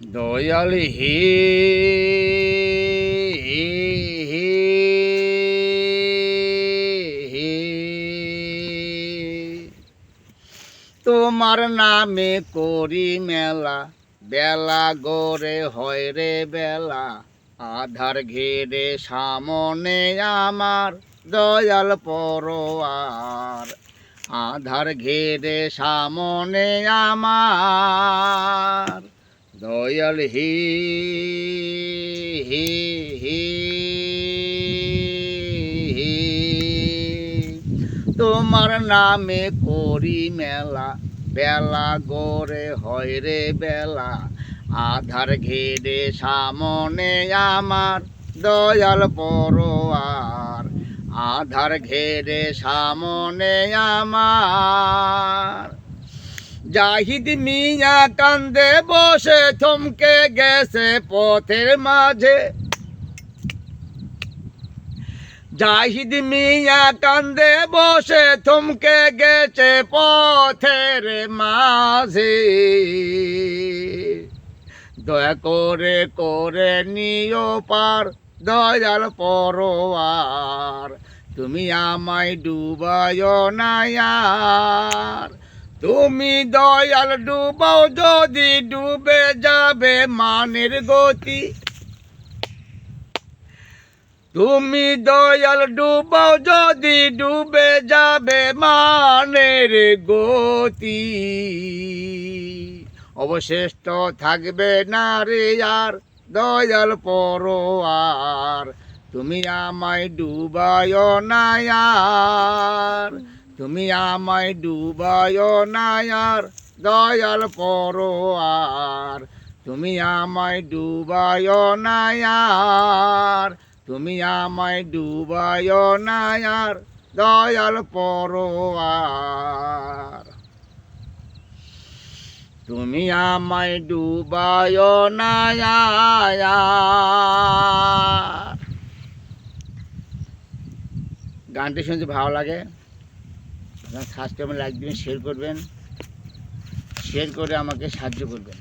দয়াল হে তোমার নামে করি মেলা, বেলা গড়ে হয় রে বেলা। আধার ঘিরে সামনে আমার দয়াল পরোয়ার, আধার ঘিরে সামনে আমার দয়াল হি হি হি হি। তোমার নামে করি মেলা, বেলা গড়ে হয় রে বেলা। আধার ঘিরে সামনে আমার দয়াল পরোয়ার, আধার ঘিরে সামনে আমার। জাহিদ মিয়া কান্দে বসে থমকে গেছে পথের মাঝে, জাহিদ মিয়া কান্দে বসে থমকে গেছে পথের মাঝে। দয়া করে করে নিও পার দয়াল পরোয়ার, তুমি আমায় ডুবায় না আর। তুমি দয়াল ডুবাও যদি ডুবে যাবে মানের গতি, তুমি দয়াল ডুবাও যদি ডুবে যাবে মানের গতি। অবশিষ্ট থাকবে না রে আর দয়াল পরোয়ার, তুমি আমায় ডুবায় না আর। তুমি আমায় ডুবায় না আর দয়াল পরোয়ার, তুমি আমায় ডুবায় না আর। তুমি আমায় ডুবায় না আর দয়াল পরোয়ার, তুমি আমায় ডুবায় না আর। গানটি শুনতে ভালো লাগে, সাবস্ক্রাইব লাইক দিবেন, শেয়ার করবেন, শেয়ার করে আমাকে সাহায্য করবেন।